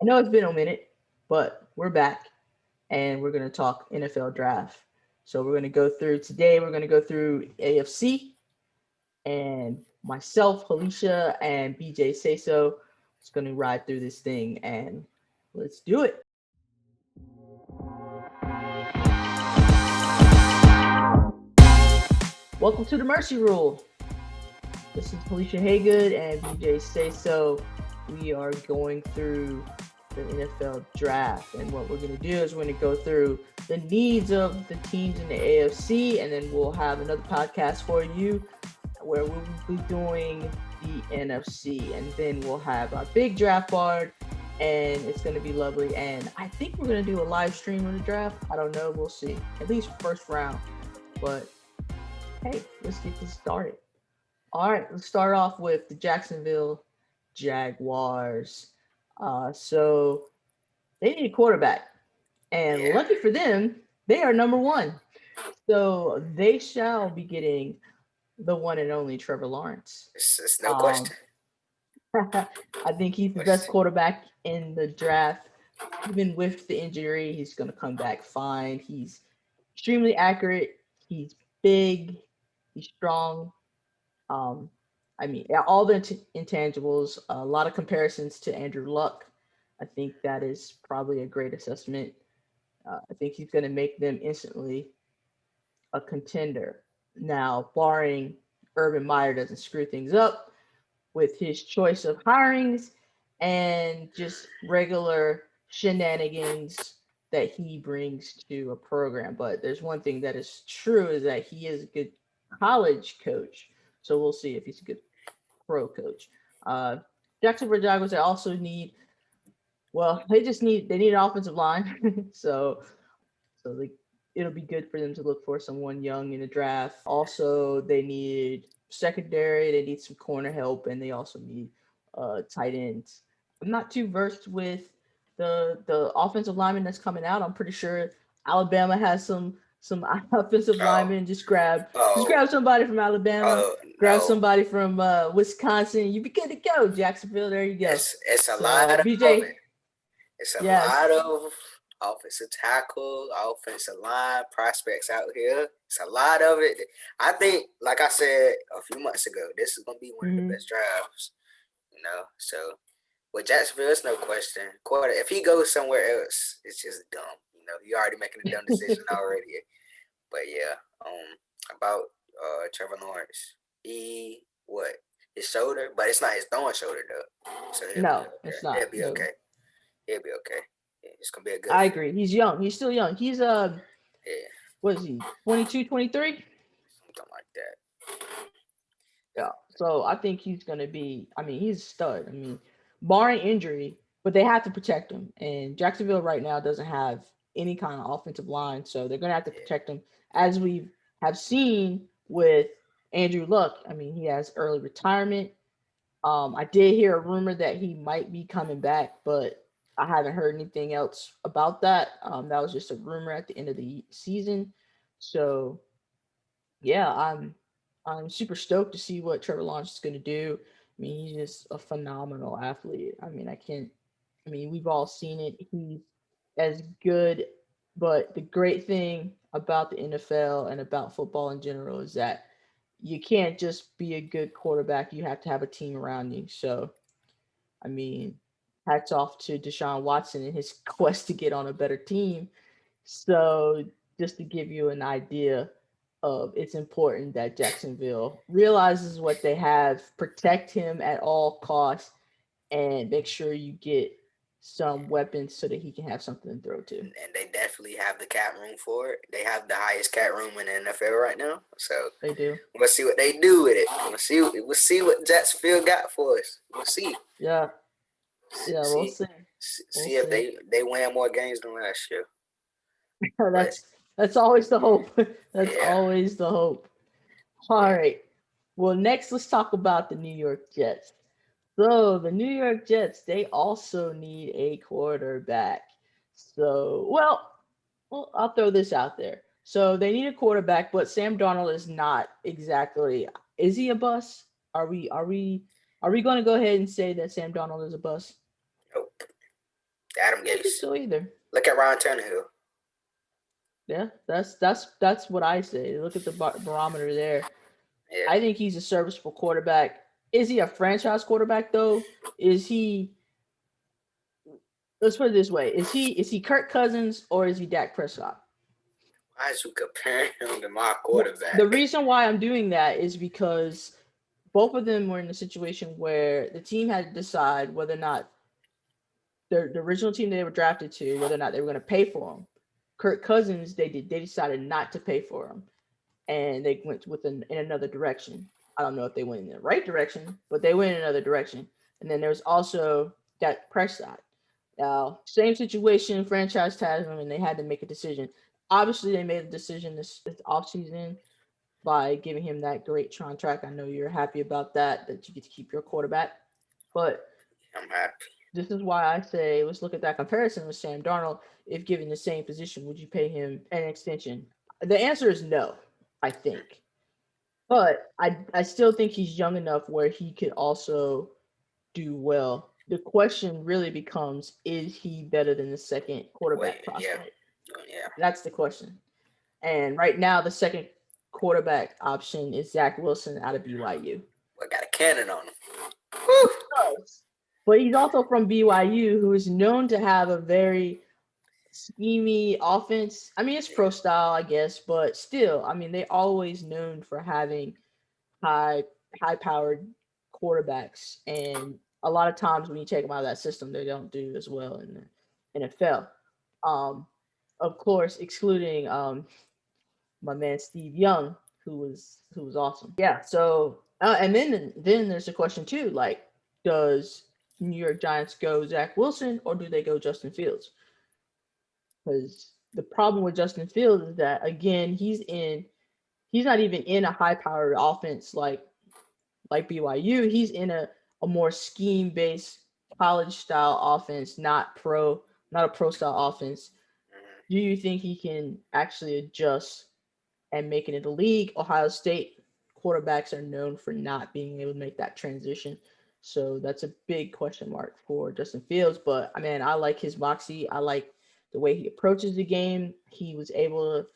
know it's been a minute, but we're back and we're going to talk NFL draft. So we're going to go through today, we're going to go through AFC and myself, Hillisha and BJ SaySo is going to ride through this thing and let's do it. Welcome to the Mercy Rule. This is Hillisha Haygood and BJ SaySo. We are going through the NFL draft, and what we're going to do is we're going to go through the needs of the teams in the AFC, and then we'll have another podcast for you where we'll be doing the NFC, and then we'll have our big draft board, and it's going to be lovely. And I think we're going to do a live stream of the draft. I don't know. We'll see. At least first round. But hey, let's get this started. All right, let's start off with the Jacksonville Jaguars. So they need a quarterback, and lucky for them, they are number one. So they shall be getting the one and only Trevor Lawrence. It's no question. I think he's the best quarterback in the draft. Even with the injury, he's going to come back fine. He's extremely accurate. He's big. He's strong. I mean, all the intangibles, a lot of comparisons to Andrew Luck. I think that is probably a great assessment. I think he's going to make them instantly a contender. Now, barring Urban Meyer doesn't screw things up with his choice of hirings and just regular shenanigans that he brings to a program. But there's one thing that is true is that he is a good college coach. So we'll see if he's a good pro coach. Jacksonville Jaguars, they also need, they need an offensive line. so it'll be good for them to look for someone young in the draft. Also, they need secondary. They need some corner help, and they also need tight ends. I'm not too versed with the offensive lineman that's coming out. I'm pretty sure Alabama has some offensive linemen. Just grab somebody from Alabama. Grab somebody from Wisconsin. You be good to go, Jacksonville. There you go. It's a lot of BJ. It's a lot of offensive tackle, offensive line prospects out here. It's a lot of it. I think, like I said a few months ago, this is gonna be one of the best drafts. So with Jacksonville, it's no question. If he goes somewhere else, it's just dumb. You're already making a dumb decision already. But about Trevor Lawrence, his shoulder, but it's not his throwing shoulder though. So it's not. He'll be okay. He'll be okay. Yeah, it's gonna be a good. I agree. He's young. He's still young. He's what is he? 22, 23? Something like that. Yeah. So I think he's gonna be. I mean, he's a stud. I mean, barring injury, but they have to protect him. And Jacksonville right now doesn't have any kind of offensive line, so they're gonna have to protect him, as we have seen with Andrew Luck. I mean, he has early retirement. I did hear a rumor that he might be coming back, but I haven't heard anything else about that. That was just a rumor at the end of the season. So, yeah, I'm super stoked to see what Trevor Lawrence is going to do. I mean, he's just a phenomenal athlete. I mean, we've all seen it. He's as good, but the great thing about the NFL and about football in general is that you can't just be a good quarterback. You have to have a team around you. So, I mean, hats off to Deshaun Watson and his quest to get on a better team. So just to give you an idea of, it's important that Jacksonville realizes what they have, protect him at all costs, and make sure you get some weapons so that he can have something to throw to. And they definitely have the cap room for it. They have the highest cap room in the NFL right now. So they do. We'll see what they do with it. We'll see what Jacksonville got for us. We'll see. Yeah. Yeah, we'll see. See if they win more games than last year. That's always the hope. That's always the hope. All right. Well, next let's talk about the New York Jets. So the New York Jets, they also need a quarterback. So, well, I'll throw this out there. So they need a quarterback, but Sam Darnold is not exactly. Is he a bust? Are we going to go ahead and say that Sam Darnold is a bust? Nope. Adam I don't think Gase. so either. Look at Ryan Tannehill. Yeah, that's what I say. Look at the barometer there. Yeah. I think he's a serviceable quarterback. Is he a franchise quarterback though? Is he? Let's put it this way: is he Kirk Cousins or is he Dak Prescott? Why is you comparing him to my Well, quarterback? the reason why I'm doing that is because both of them were in a situation where the team had to decide whether or not the original team they were drafted to, whether or not they were going to pay for him. Kirk Cousins, they decided not to pay for him, and they went in another direction. I don't know if they went in the right direction, but they went in another direction. And then there's also Dak Prescott. Now, same situation, franchise tagged him, and they had to make a decision. Obviously, they made a decision this offseason by giving him that great contract. I know you're happy about that you get to keep your quarterback. But I'm happy. this is why I say let's look at that comparison with Sam Darnold. If given the same position, would you pay him an extension? The answer is no, I think. But I still think he's young enough where he could also do well. The question really becomes, is he better than the second quarterback prospect? Yeah. That's the question. And right now, the second quarterback option is Zach Wilson out of BYU. I got a cannon on him. Woo! But he's also from BYU, who is known to have a very schemy offense. I mean, it's pro style, I guess, but still, I mean, they're always known for having high powered quarterbacks, and a lot of times when you take them out of that system, they don't do as well in the NFL. Of course, excluding my man Steve Young, who was awesome. Yeah. So and then there's a question too, like, does New York Giants go Zach Wilson or do they go Justin Fields? Because the problem with Justin Fields is that again he's not even in a high powered offense like BYU. He's in a more scheme based college style offense, not a pro style offense. Do you think he can actually adjust and make it in the league? Ohio State quarterbacks are known for not being able to make that transition. So that's a big question mark for Justin Fields. But I mean, I like his moxie. I like the way he approaches the game. He was able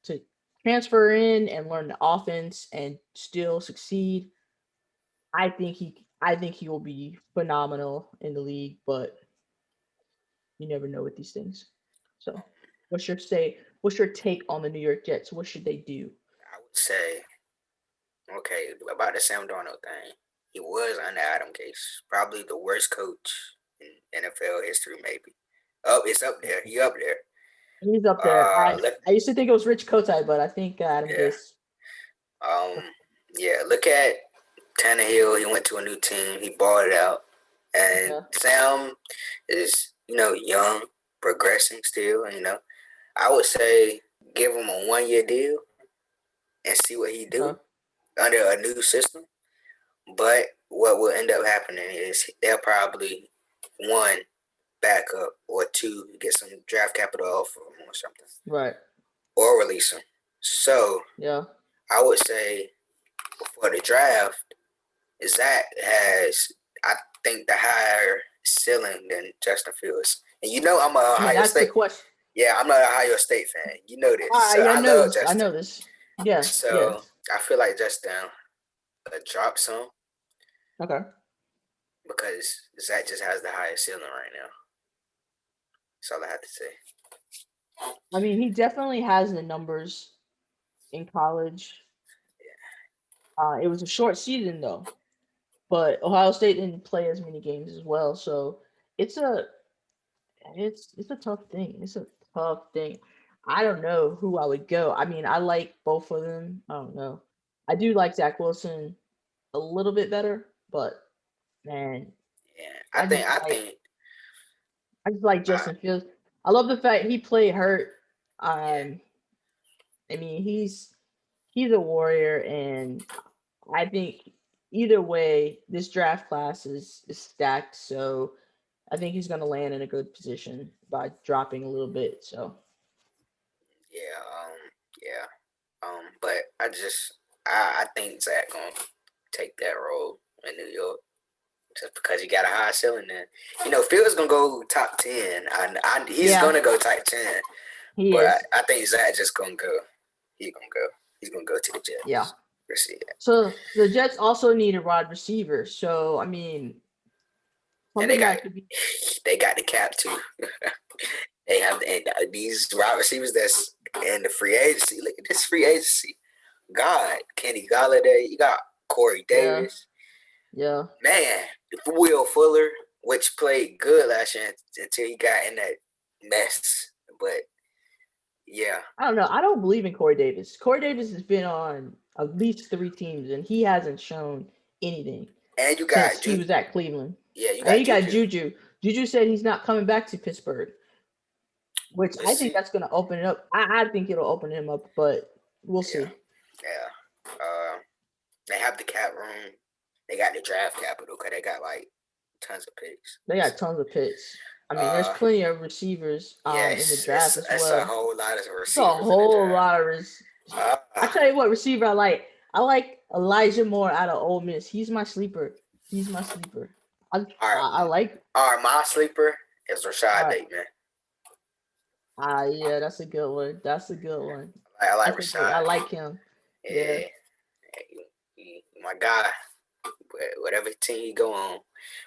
to transfer in and learn the offense and still succeed. I think he will be phenomenal in the league, but you never know with these things. So, what's your take on the New York Jets? What should they do? I would say, okay, about the Sam Darnold thing. He was under Adam Gase, probably the worst coach in NFL history, maybe. Oh, it's up there. He up there. He's up there. I used to think it was Rich Kotite, but I think Adam Gase. Yeah. Look at Tannehill. He went to a new team. He balled it out, and Sam is young, progressing still. I would say give him a 1-year deal and see what he do under a new system. But what will end up happening is they'll probably one back up or two get some draft capital off of him or something, right? Or release him. So yeah, I would say before the draft, Zach has I think the higher ceiling than Justin Fields. And I'm a Ohio State. The question. Yeah, I'm not an Ohio State fan. You know this. I know this. I know this. Yes. So I feel like Justin drop some. Okay. Because Zach just has the highest ceiling right now. That's all I have to say. I mean, he definitely has the numbers in college. Yeah. It was a short season though, but Ohio State didn't play as many games as well, so it's a tough thing. It's a tough thing. I don't know who I would go. I mean, I like both of them. I don't know. I do like Zach Wilson a little bit better, but man, I think I just like Justin Fields. I love the fact he played hurt. I mean, he's a warrior, and I think either way, this draft class is stacked. So I think he's going to land in a good position by dropping a little bit. So but I think Zach gonna take that role in New York. just because he got a high ceiling there. You know, Fields gonna go top 10. He's gonna go top 10. I think Zach just gonna go. He's gonna go to the Jets. Yeah. Receive. So the Jets also need a wide receiver. So I mean, and they got the cap too. They have these wide receivers that's in the free agency. Look at this free agency. God, Kenny Golladay. You got Corey Davis. Yeah. Man, Will Fuller, which played good last year until he got in that mess. But yeah, I don't know. I don't believe in Corey Davis. Corey Davis has been on at least 3 teams, and he hasn't shown anything. And you got since he was at Cleveland. Yeah, you got Juju. Juju said he's not coming back to Pittsburgh, which I think that's going to open it up. I think it'll open him up, but we'll see. Yeah. They have the cap room. They got the draft capital because they got like tons of picks. They got tons of picks. I mean, there's plenty of receivers in the draft as well. That's a whole lot of receivers. It's a whole lot of receivers. I tell you what receiver I like. I like Elijah Moore out of Ole Miss. He's my sleeper. I like. All right, my sleeper is Rashad Bateman. Yeah, that's a good one. I like Rashad. I like him. Yeah. My guy. Whatever team he go on,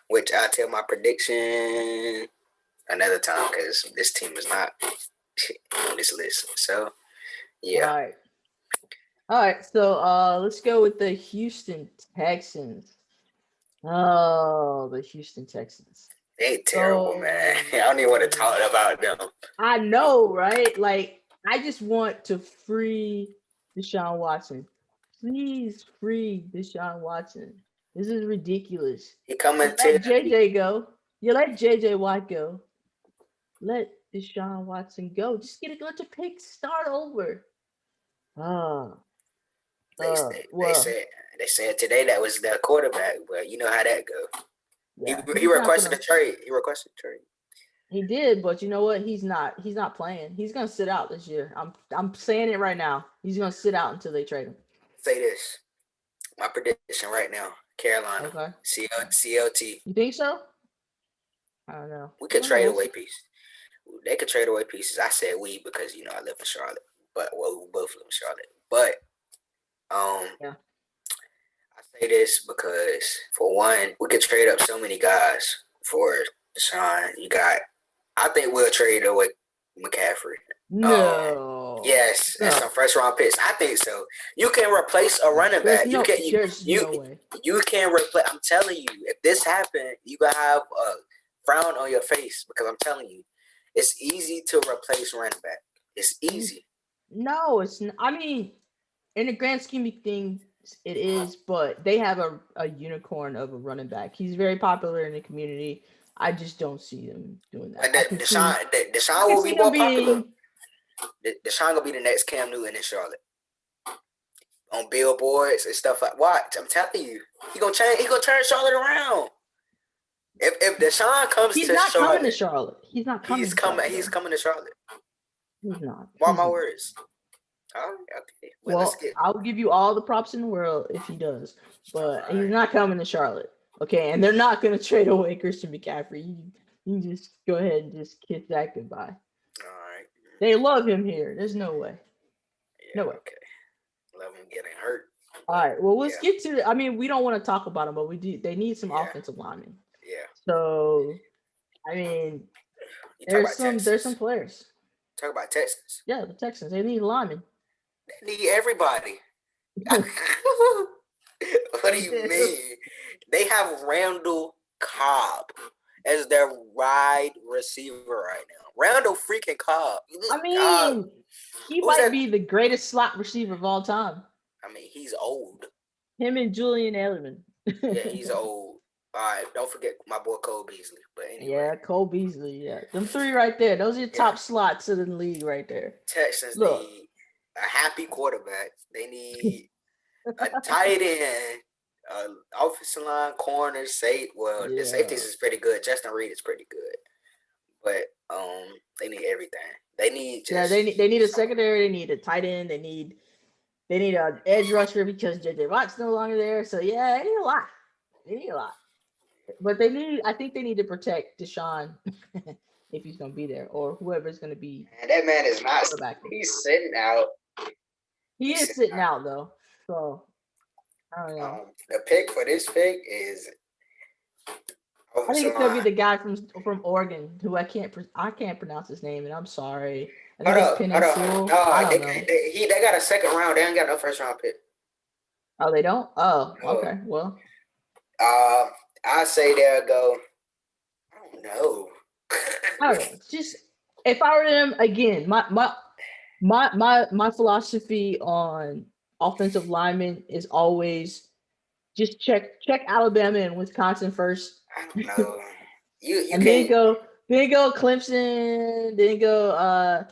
which I'll tell my prediction another time because this team is not on this list. So, yeah. All right. So, let's go with the Houston Texans. Oh, the Houston Texans. They terrible, man. I don't even want to talk about them. I know, right? Like, I just want to free Deshaun Watson. Please free Deshaun Watson. This is ridiculous. He coming to let JJ go. You let JJ Watt go. Let Deshaun Watson go. Just get a bunch of picks. Start over. They said today that was the quarterback, but you know how that go. Yeah, he requested a trade. He did, but you know what? He's not playing. He's gonna sit out this year. I'm saying it right now. He's gonna sit out until they trade him. Say this. My prediction right now. Carolina. Okay. CLT. You think so? I don't know. We could trade away pieces. They could trade away pieces. I said we because I live in Charlotte. But we both live in Charlotte. But I say this because for one, we could trade up so many guys for Deshaun. I think we'll trade away McCaffrey. No. Yes, and some first round picks. I think so. You can replace a running back. You can replace. I'm telling you, if this happened, you gonna have a frown on your face because I'm telling you, it's easy to replace running back. It's easy. No, it's not. I mean, in the grand scheme of things, it is, but they have a unicorn of a running back. He's very popular in the community. I just don't see them doing that. Deshaun will be more popular. Deshaun gonna be the next Cam Newton in Charlotte. On billboards and stuff like what? I'm telling you, he gonna turn Charlotte around. If Deshaun comes to Charlotte, he's not coming to Charlotte. He's not coming. He's coming to Charlotte. He's not. Mark my words. Okay. Well, I'll give you all the props in the world if he does, but he's not coming to Charlotte. Okay, and they're not gonna trade away Christian McCaffrey. You just go ahead and just kiss that goodbye. They love him here. There's no way. Yeah, no way. Okay. Love him getting hurt. All right. Well, let's get to it. I mean, we don't want to talk about them, but we do. They need some offensive linemen. Yeah. So, I mean, there's some players. Talk about Texans. Yeah, the Texans. They need linemen. They need everybody. What do you mean? They have Randall Cobb as their wide receiver right now. Randall freaking Cobb. I mean, he might be the greatest slot receiver of all time. I mean, he's old. Him and Julian Edelman. Yeah, he's old. All right, don't forget my boy Cole Beasley. But anyway. Yeah, Cole Beasley. Yeah, them 3 right there. Those are your top slots in the league right there. Texans need a happy quarterback. They need a tight end. Offensive line, corners, the safeties is pretty good. Justin Reed is pretty good, but they need everything. They need they need a secondary. They need a tight end. They need an edge rusher because JJ Watt's no longer there. So they need a lot. But I think they need to protect Deshaun if he's going to be there, or whoever's going to be. And that man is not. Quarterback. He's sitting out. He is sitting out though, so I don't know. The pick for this pick is. I think it's gonna be the guy from Oregon who I can't pronounce his name, and I'm sorry. I think it's Peninsul. No, I don't know. They got a second round. They ain't got no first round pick. Oh, they don't? Oh, No. Okay. Well, I say they'll go. I don't know. I don't know. Just if I were them again, my philosophy on offensive linemen is always just check Alabama and Wisconsin first. I don't know. You and then go Clemson, then go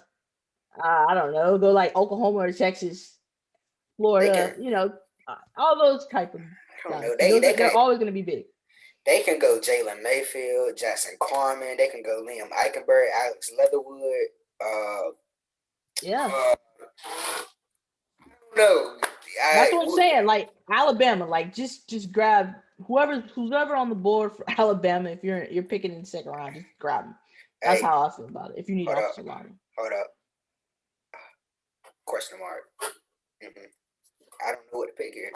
I don't know, go like Oklahoma or Texas, Florida, all those type of guys. They're always going to be big. They can go Jalen Mayfield, Jackson Carman. They can go Liam Eichenberg, Alex Leatherwood. Yeah. I don't know. That's what I'm saying. Like Alabama, like just grab who's ever on the board for Alabama. If you're picking in the second round, just grab them. That's how I feel about it. If you need offensive line. Hold up. Question mark. I don't know what to pick here.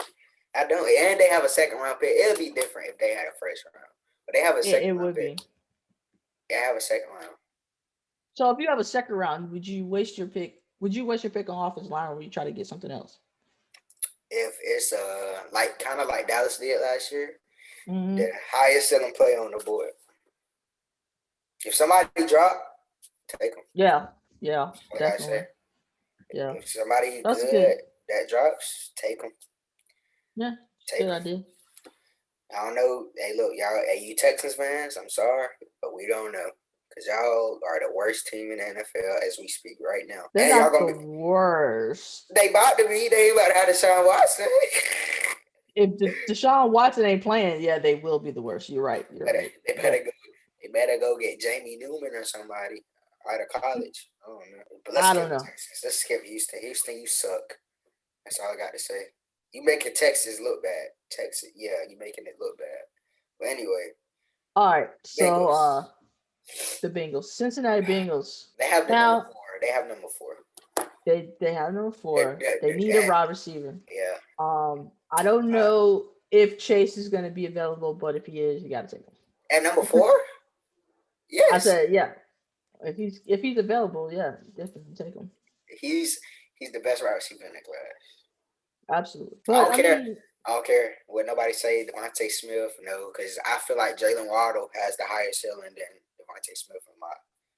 I don't, and they have a second round pick. It'll be different if they had a first round, but they have a second round pick. They have a second round. So if you have a second round, would you waste your pick? Would you waste your pick on offensive line, or would you try to get something else? If it's like kind of like Dallas did last year, the highest selling player on the board. If somebody drop, take them. Yeah, like definitely. I said. Yeah. If somebody good that drops, take them. Yeah, good idea. I don't know. Hey, look, y'all. Hey, you Texans fans, I'm sorry, but we don't know because y'all are the worst team in the NFL as we speak right now. They're not the worst. They about to be. They about to have Deshaun Watson. If Deshaun Watson ain't playing, yeah, they will be the worst. You're right. They better go get Jamie Newman or somebody out of college. I don't know. But let's skip Texas. Let's skip Houston. Houston, you suck. That's all I got to say. You making Texas look bad. Texas, yeah, you making it look bad. But anyway. All right. So the Bengals. Cincinnati Bengals. They have number 4. They have number 4. They have number 4. They need a wide receiver. Yeah. I don't know if Chase is gonna be available, but if he is, you gotta take him. At number 4? Yes. I said, yeah. If he's available, yeah, definitely take him. He's the best wide receiver in the class. Absolutely. But I don't care what nobody say. Devontae Smith, no, because I feel like Jalen Waddle has the higher ceiling than Devontae Smith from my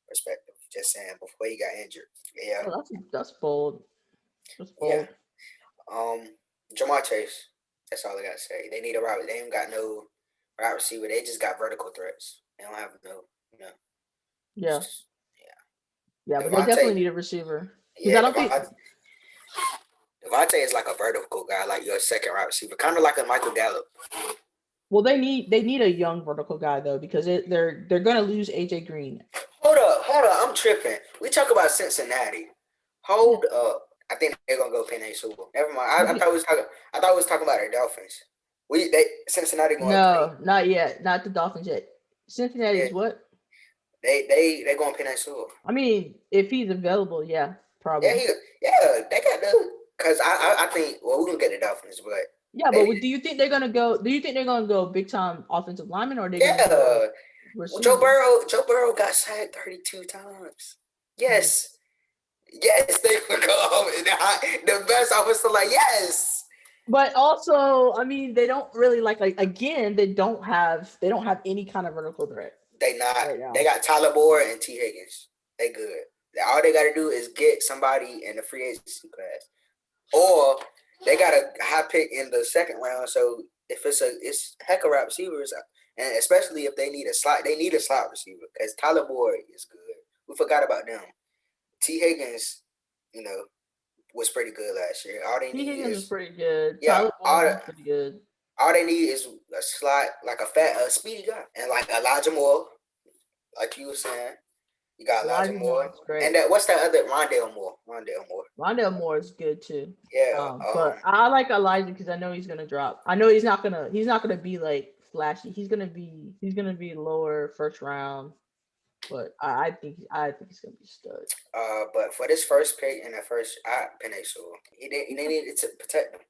perspective. Just saying before he got injured. Yeah. Oh, that's bold. That's bold. Yeah. Jamar Chase. That's all I gotta say. They need a wide. They ain't got no wide receiver. They just got vertical threats. They don't have no. Yeah. Yeah, but they definitely need a receiver. Yeah, I don't think Devontae is like a vertical guy, like your second wide receiver, kind of like a Michael Gallup. Well, they need a young vertical guy though, because they're gonna lose AJ Green. Hold up, I'm tripping. We talk about Cincinnati. Hold up, I think they're gonna go Penny Super. Never mind. I thought we was talking about the Dolphins. Cincinnati going. No, not yet. Not the Dolphins yet. Cincinnati is what? They going Penny Super. I mean, if he's available, yeah, probably. Yeah, they got the. Because I think we're gonna get the Dolphins, but yeah, but do you think they're gonna go? Do you think they're gonna go big time offensive lineman, or they? Yeah, Joe Burrow got sacked 32 times. Yes, they would go the best offensive line. Yes, but also, I mean, they don't really like again. They don't have any kind of vertical threat. They not. Right, they got Tyler Boyd and T. Higgins. They good. All they got to do is get somebody in the free agency class. Or they got a high pick in the second round. So if it's heck of wide receivers, and especially if they need a slot receiver because Tyler Boyd is good. We forgot about them. T. Higgins, was pretty good last year. T. Higgins was pretty good. Yeah, Tyler Boyd was pretty good. All they need is a slot, like a speedy guy, and like Elijah Moore, like you were saying. You got Elijah Moore. And what's that other? Rondale Moore. Rondale Moore is good too. Yeah. But I like Elijah because I know he's gonna drop. I know he's not gonna be like flashy. He's gonna be lower first round, but I think he's gonna be a stud. But for this first pick and the first, Penei Sewell, they needed to protect him.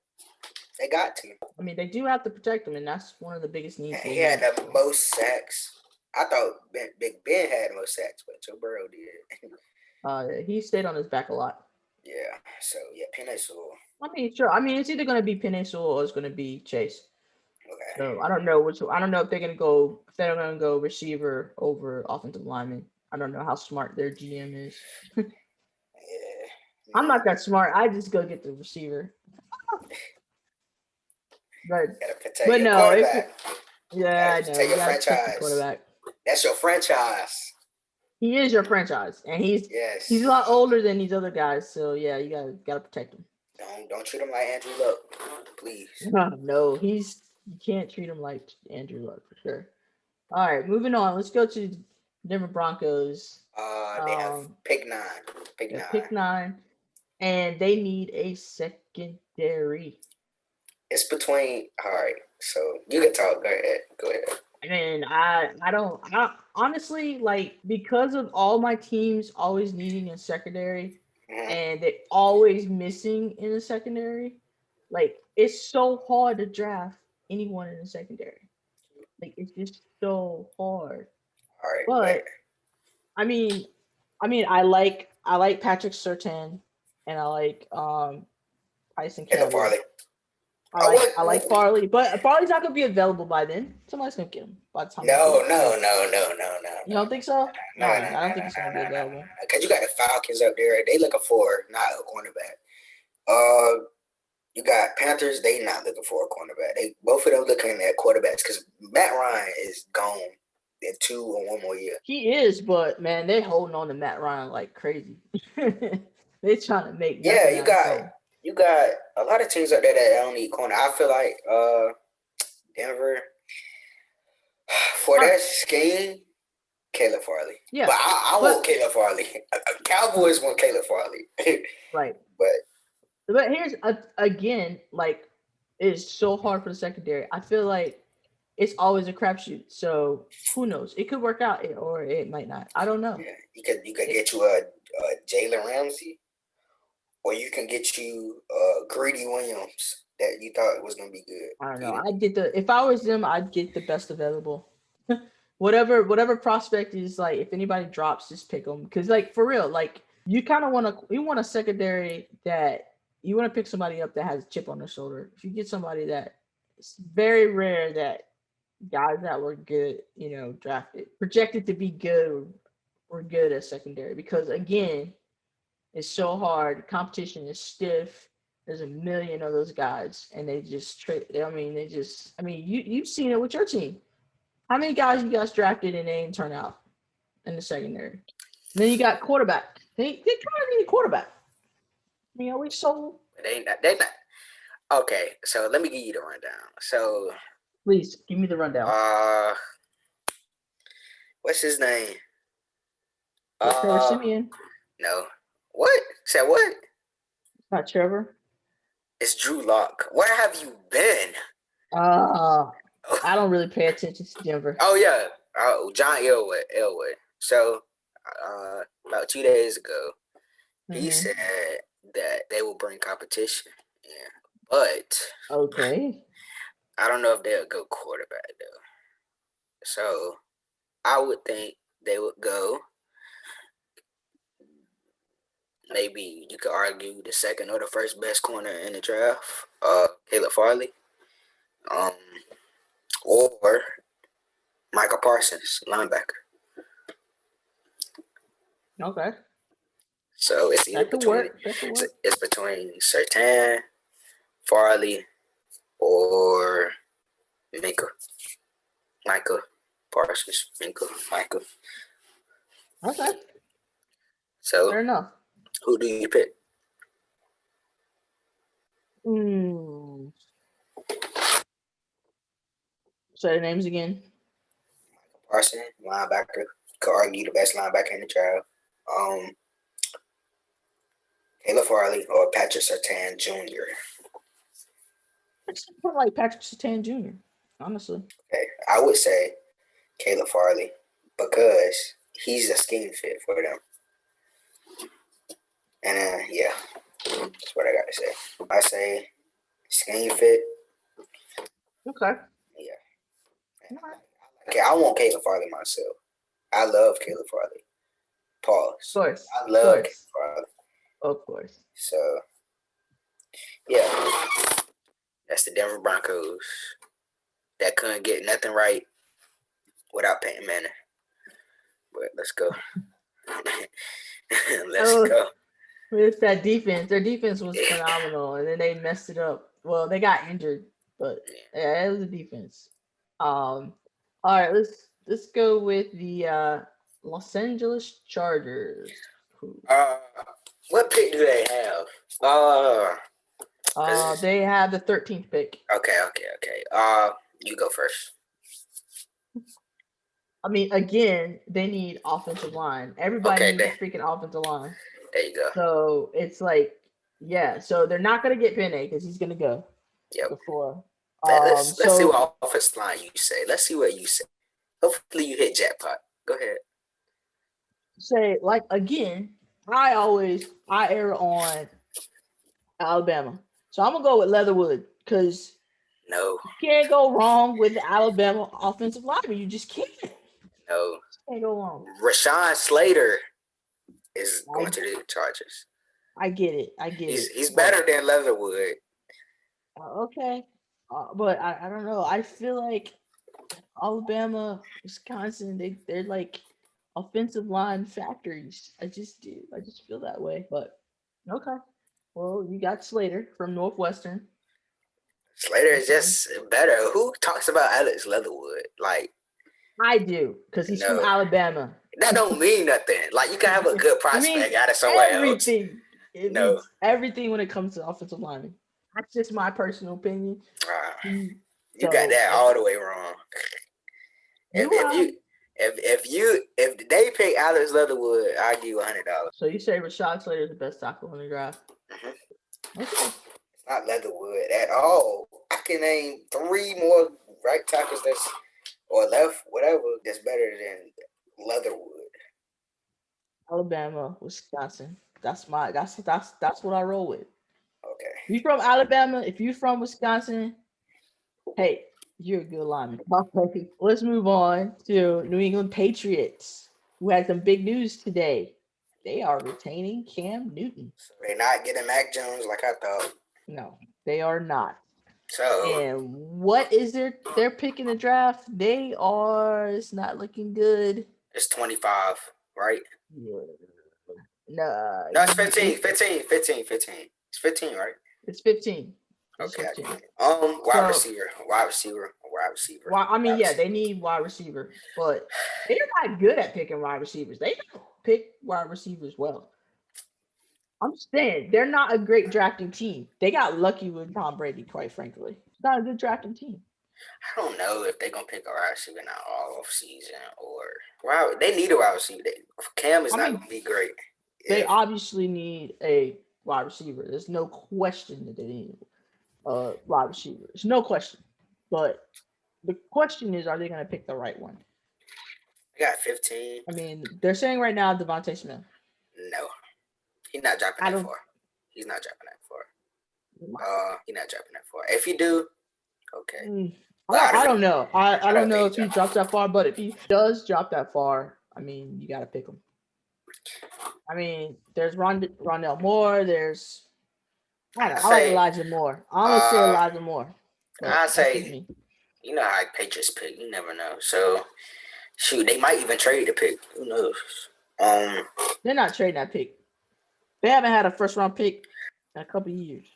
They got to. I mean, they do have to protect him, and that's one of the biggest needs. He had the most sacks. I thought Big Ben had the most sacks, but Joe Burrow did. He stayed on his back a lot. Yeah. So yeah, Penei Sewell. I mean, sure. I mean, it's either gonna be Penei Sewell or it's gonna be Chase. Okay. So I don't know if they're gonna go receiver over offensive lineman. I don't know how smart their GM is. Yeah. I'm not that smart. I just go get the receiver. But no, I know. You gotta protect the quarterback. That's your franchise. He is your franchise, and he's a lot older than these other guys. So yeah, you gotta protect him. Don't treat him like Andrew Luck, please. No, you can't treat him like Andrew Luck for sure. All right, moving on. Let's go to Denver Broncos. They have pick 9. Pick 9, and they need a secondary. It's between. All right, so you can talk. Go ahead. I mean, I honestly, like, because of all my teams always needing a secondary, and they're always missing in the secondary, like, it's so hard to draft anyone in the secondary. Like, it's just so hard. All right, but I mean, I like Patrick Surtain, and I like Tyson Campbell. Farley. I like Farley, but Farley's not gonna be available by then. Somebody's gonna get him by the time. No. You don't think so? No, I don't think he's gonna be available. Because you got the Falcons up there. They looking for not a cornerback. You got Panthers. They not looking for a cornerback. They both of them looking at quarterbacks because Matt Ryan is gone in 2 or 1 more year. He is, but man, they're holding on to Matt Ryan like crazy. They're trying to make. Yeah, you got a lot of teams out there that don't need corner. I feel like Denver for that scheme, Caleb Farley. Yeah, but I want Caleb Farley. Cowboys want Caleb Farley. Right. But here's again, like, it's so hard for the secondary. I feel like it's always a crapshoot. So who knows? It could work out or it might not. I don't know. Yeah, you could get you a Jalen Ramsey. Or you can get you Greedy Williams that you thought was gonna be good. I don't know. If I was them, I'd get the best available. whatever prospect is, like, if anybody drops, just pick them. Because, like, for real, like, you kind of want a secondary that you want to pick somebody up that has a chip on their shoulder. If you get somebody that, it's very rare that guys that were good, drafted, projected to be good, were good at secondary. Because again, it's so hard. Competition is stiff. There's a million of those guys, and they just trade. You've seen it with your team. How many guys you guys drafted and they didn't turn out in the secondary? And then you got quarterback. They kind of need a quarterback. They not. Okay, so let me give you the rundown. So please give me the rundown. What's his name? Trevor Siemian. No. What? Said what? Not Trevor. It's Drew Lock. Where have you been? I don't really pay attention to Denver. Oh yeah. John Elwood. So about 2 days ago, he said that they will bring competition. Yeah. But okay. I don't know if they'll go quarterback though. So I would think they would go. Maybe you could argue the second or the first best corner in the draft, Caleb Farley, or Michael Parsons, linebacker. Okay. So it's either it's between Surtain, Farley, or Micah Parsons, Micah. Okay. So fair enough. Who do you pick? Say the names again. Michael Parsons, linebacker. Could argue the best linebacker in the draft. Caleb Farley or Patrick Surtain Jr. I like Patrick Surtain Jr. honestly. Okay, I would say Caleb Farley because he's a scheme fit for them. And yeah, that's what I got to say. I say scheme fit. Okay. Yeah. Okay, I want Caleb Farley myself. I love Caleb Farley. Pause. Of course. I love Caleb Farley. Of course. So yeah, that's the Denver Broncos. That couldn't get nothing right without Peyton Manning. But let's go. Let's go. With that defense, their defense was phenomenal, and then they messed it up. Well, they got injured, but yeah, it was a defense. All right, let's go with the Los Angeles Chargers. What pick do they have? They have the 13th pick. Okay. You go first. I mean, again, they need offensive line. Everybody needs freaking offensive line. There you go. So it's like, yeah. So they're not gonna get Penny because he's gonna go. Yep. Before. Let's see what offensive line you say. Let's see what you say. Hopefully you hit jackpot. Go ahead. Say like again. I err on Alabama, so I'm gonna go with Leatherwood because you can't go wrong with the Alabama offensive lineman. You just can't. No. You can't go wrong. Rashawn Slater is going to the Chargers. I get it. He's better than Leatherwood. Okay, but I don't know. I feel like Alabama, Wisconsin, they're like offensive line factories. I just do. I just feel that way. But okay. Well, you got Slater from Northwestern. Slater is just better. Who talks about Alex Leatherwood? Like I do, because he's from Alabama. That don't mean nothing. Like you can have a good prospect out of somewhere else. It means everything when it comes to offensive linemen. That's just my personal opinion. You got that all the way wrong. If they pick Alex Leatherwood, I'll give you $100. So you say Rashad Slater is the best tackle in the draft? Mm-hmm. Okay. It's not Leatherwood at all. I can name 3 more right tackles or left, whatever, that's better than Leatherwood. Alabama, Wisconsin. That's what I roll with. Okay. If you're from Alabama, if you're from Wisconsin, hey, you're a good lineman. Okay. Let's move on to New England Patriots, who had some big news today. They are retaining Cam Newton. So they're not getting Mac Jones like I thought. No, they are not. So and what is their pick in the draft? It's not looking good. It's 25, right? Yeah. No, it's 15. It's 15, right? It's 15. Okay. 15. Wide receiver. Well, I mean, they need wide receiver, but they're not good at picking wide receivers. They don't pick wide receivers well. I'm saying they're not a great drafting team. They got lucky with Tom Brady, quite frankly. It's not a good drafting team. I don't know if they're gonna pick a wide receiver now all off season or they need a wide receiver. Cam is not gonna be great. They obviously need a wide receiver. There's no question that they need a wide receiver. There's no question. But the question is, are they gonna pick the right one? They got 15. I mean, they're saying right now Devontae Smith. No. He's not dropping that far. He's not dropping that far. He's not dropping that far. If you do, okay. I don't know. I don't know if he drops that far, but if he does drop that far, I mean, you got to pick him. I mean, there's Rondell Moore. There's I like Elijah Moore. I'm gonna say Elijah Moore. I say, you know how Patriots pick. You never know. So, shoot, they might even trade the pick. Who knows? They're not trading that pick. They haven't had a first-round pick in a couple of years.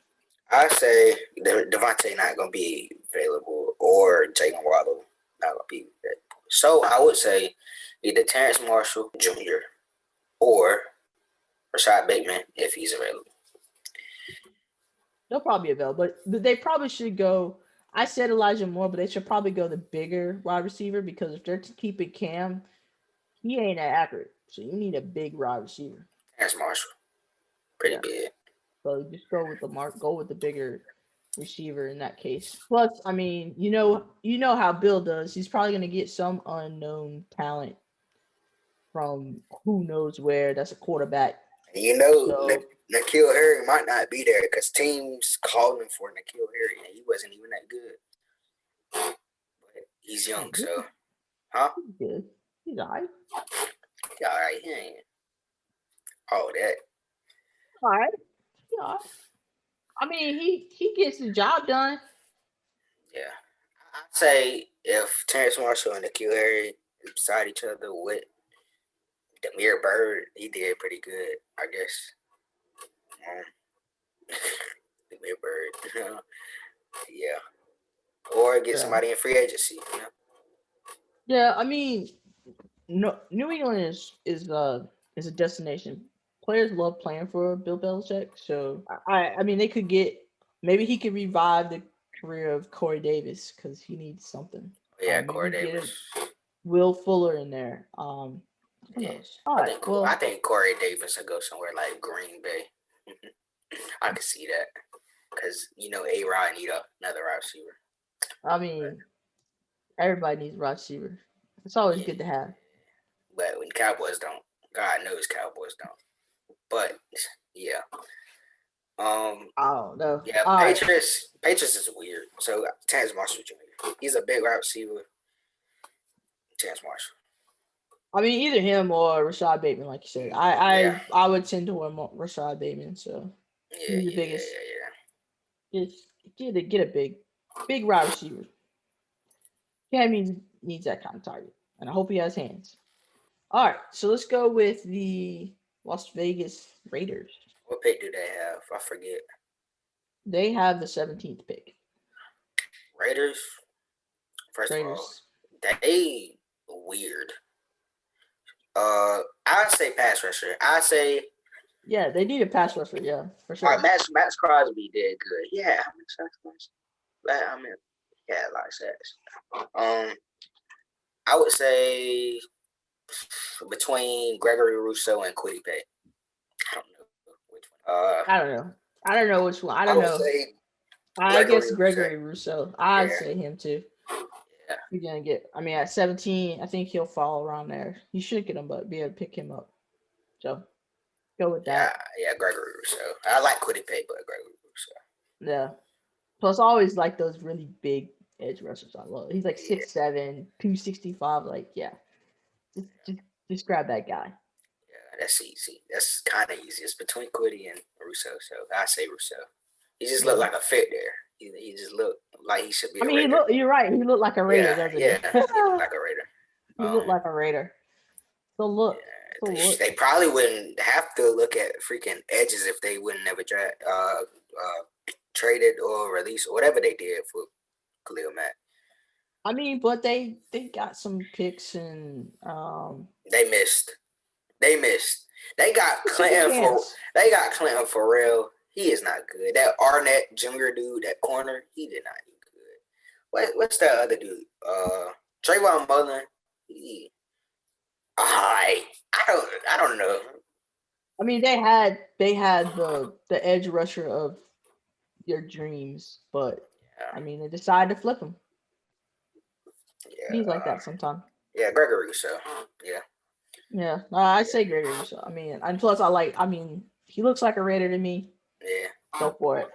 I say Devontae not going to be available or Jalen Waddle not going to be available. So I would say either Terrence Marshall Jr. or Rashad Bateman if he's available. They'll probably be available, but they probably should go. I said Elijah Moore, but they should probably go the bigger wide receiver because if they're keeping Cam, he ain't that accurate. So you need a big wide receiver. Terrence Marshall. Pretty big. So just go with the bigger receiver in that case. Plus, I mean, you know how Bill does. He's probably gonna get some unknown talent from who knows where. That's a quarterback. You know, So, N'Keal Harry might not be there because teams called him for N'Keal Harry, and he wasn't even that good. But he's young, so he's good. He's alright. Yeah, all right, he ain't all that. Alright. Yeah. I mean, he gets the job done. Yeah, I'd say if Terrence Marshall and N'Keal Harry beside each other with Demir Bird, he did pretty good, I guess. Demir Bird, yeah. Or get somebody in free agency, you know. Yeah, I mean, no, New England is a destination. Players love playing for Bill Belichick, so I mean they could get, maybe he could revive the career of Corey Davis because he needs something. Yeah, Corey Davis. Will Fuller in there. Who knows? All right, I think Corey Davis will go somewhere like Green Bay. I can see that because A-Rod need another wide receiver. I mean, everybody needs a wide receiver. It's always good to have. But when Cowboys don't, God knows Cowboys don't. But yeah. I don't know. Yeah, Patriots is weird. So Terrence Marshall Jr. He's a big wide receiver. Terrence Marshall. I mean, either him or Rashad Bateman, like you said. I would tend toward Rashad Bateman. So he's the biggest. Just get a big wide receiver. Cam needs that kind of target, and I hope he has hands. All right, so let's go with the Las Vegas Raiders. What pick do they have? I forget. They have the 17th pick. Raiders. First of all, they weird. I'd say pass rusher. Yeah, they need a pass rusher. Yeah, for sure. All right, Max Crosby did good. Yeah, how many sacks? I mean, yeah, a lot of sacks. I would say between Gregory Rousseau and Kwity Paye. I don't know which one. I don't know which one. I don't know. I guess Gregory Rousseau. I'd say him too. Yeah. You're gonna get. I mean, at 17, I think he'll fall around there. You should get him, but be able to pick him up. So go with that. Yeah, Gregory Rousseau. I like Kwity Paye, but Gregory Rousseau. Yeah. Plus, I always like those really big edge rushers. I love. He's like 6'7", 265. Like, yeah, just grab that guy. Yeah, that's easy. That's kind of easy. It's between Kwity and Rousseau, so I say Rousseau. He just looked like a fit there. He just looked like he should be. I mean, you're right. He looked like a Raider, doesn't he? Yeah, he looked like a Raider. He looked like a Raider. So look. Yeah, they probably wouldn't have to look at freaking edges if they wouldn't ever traded or released or whatever they did for Khalil Mack. I mean, but they got some picks and they missed. They got Clinton Farrell. He is not good. That Arnett Jr. dude, that corner, he did not do good. What's that other dude? Trayvon Mullen. I don't know. I mean, they had the edge rusher of your dreams, but I mean, they decided to flip him. Yeah, he's like that sometimes. Yeah, Gregory Rousseau. Yeah. Yeah, I say Gregory Rousseau. I mean, and plus, he looks like a Raider to me. Yeah. Go for it.